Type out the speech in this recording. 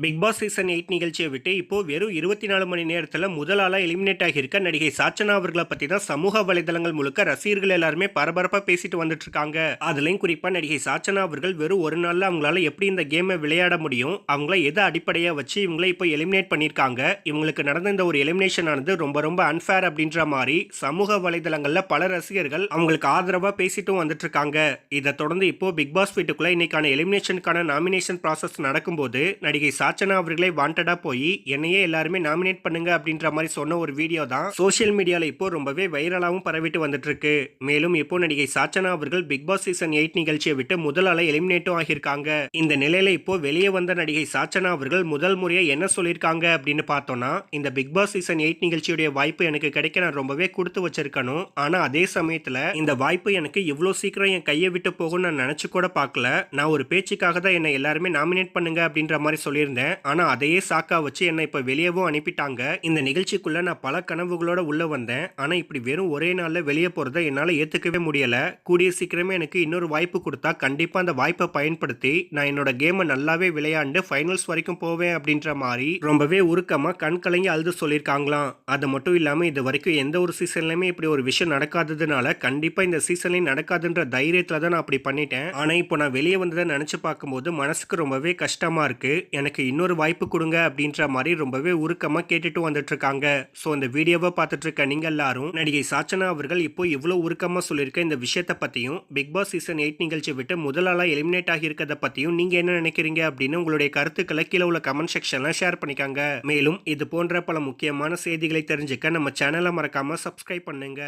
Big Boss season 8 நிகழ்ச்சியை விட்டு இப்போ வெறும் 24 மணி நேரத்துல முதல் ஆளா எலிமினேட் ஆகியிருக்க நடிகை சாச்சனா அவர்களை பத்தி தான் சமூக வலைதளங்கள் முழுக்க ரசிகர்கள் எல்லாருமே பரபரப்பா பேசிட்டு வந்துட்டு இருக்காங்க. அதுலயும் குறிப்பா நடிகை சாச்சனா அவர்கள் வெறும் ஒரு நாள்ல அவங்களால எப்படி இந்த கேமை விளையாட முடியும், அவங்கள எதை அடிப்படையா வச்சு இவங்களை இப்போ எலிமினேட் பண்ணிருக்காங்க, இவங்களுக்கு நடந்த இந்த ஒரு எலிமினேஷன் ஆனது ரொம்ப ரொம்ப அன்ஃபேர் அப்படின்ற மாதிரி சமூக வலைதளங்கள்ல பல ரசிகர்கள் அவங்களுக்கு ஆதரவா பேசிட்டும் வந்துட்டு இருக்காங்க. இதை தொடர்ந்து இப்போ பிக் பாஸ் வீட்டுக்குள்ள இன்னைக்கான எலிமினேஷனுக்கான நாமினேஷன் ப்ராசஸ் நடக்கும்போது நடிகை சாச்சனா அவர்களே வாண்டடா போய் என்னையே எல்லாருமே நாமினேட் பண்ணுங்க அப்படின்ற மாதிரி சொன்ன ஒரு வீடியோ தான் சோஷியல் மீடியால இப்போ ரொம்பவே வைரலாகவும் பரவிட்டு வந்துட்டு இருக்கு. மேலும் இப்போ நடிகை சாச்சனா அவர்கள் பிக் பாஸ் சீசன் 8 நிகழ்ச்சியை விட்டு முதல் ஆள எலிமினேட்டும் ஆகியிருக்காங்க. இந்த நிலையில இப்போ வெளியே வந்த நடிகை சாச்சனா அவர்கள் முதல் முறையா என்ன சொல்லியிருக்காங்க அப்படின்னு பார்த்தோம்னா, இந்த பிக் பாஸ் சீசன் 8 நிகழ்ச்சியுடைய வாய்ப்பு எனக்கு கிடைக்க நான் ரொம்பவே கொடுத்து வச்சிருக்கணும். ஆனா அதே சமயத்துல இந்த வாய்ப்பு எனக்கு இவ்வளவு சீக்கிரம் என் கையை விட்டு போகும் நான் நினைச்சு கூட பார்க்கல. நான் ஒரு பேச்சுக்காக தான் என்னை எல்லாருமே நாமினேட் பண்ணுங்க அப்படின்ற மாதிரி சொல்லியிருந்தேன். ஆனா அதையே சாக்கா வச்சு என்ன இப்ப வெளியவும் அனுப்பிட்டாங்க. இந்த நிகழ்ச்சிக்குள்ள நான் பல கனவுகளோட உள்ள வந்தேன். ஆனா இப்படி வெறும் ஒரே நாள்ல வெளியே போறதை என்னால ஏத்துக்கவே முடியல. கூடிய சீக்கிரமே எனக்கு இன்னொரு வாய்ப்பு கொடுத்தா கண்டிப்பா அந்த வாய்ப்பை பயன்படுத்தி நான் என்னோட கேமை நல்லாவே விளையாண்டு ஃபைனல்ஸ் வரைக்கும் போவேன் அப்படின்ற மாதிரி ரொம்பவே உருக்கமா கண் கலங்கி அழுது சொல்லியிருக்காங்களாம். அது மட்டும் இல்லாம இது வரைக்கும் எந்த ஒரு சீசன்லயுமே இப்படி ஒரு விஷயம் நடக்காததுனால கண்டிப்பா இந்த சீசன்லயும் நடக்காதுன்ற தைரியத்துல தான் நான் அப்படி பண்ணிட்டேன். ஆனா இப்போ நான் வெளியே வந்ததை நினைச்சு பார்க்கும்போது மனசுக்கு ரொம்பவே கஷ்டமா இருக்கு. எனக்கு இன்னொரு வாய்ப்பு கொடுங்க அப்படின்ற மாதிரி ரொம்பவே உருக்கமா கேட்டுட்டு வந்துட்டு இருக்காங்க. ஸோ இந்த வீடியோவை பார்த்துட்டு இருக்க நீங்க எல்லாரும் நடிகை சாச்சனா அவர்கள் இப்போ இவ்வளவு உருக்கமா சொல்லியிருக்க இந்த விஷயத்தை பத்தியும் பிக் பாஸ் சீசன் 8 நிகழ்ச்சி விட்டு முதல் ஆளா எலிமினேட் ஆகி இருக்கிறத பத்தியும் நீங்க என்ன நினைக்கிறீங்க அப்படின்னு உங்களுடைய கருத்துக்களை கீழே உள்ள கமெண்ட் செக்ஷன்ல ஷேர் பண்ணிக்காங்க. மேலும் இது போன்ற பல முக்கியமான செய்திகளை தெரிஞ்சுக்க நம்ம சேனலை மறக்காம சப்ஸ்கிரைப் பண்ணுங்க.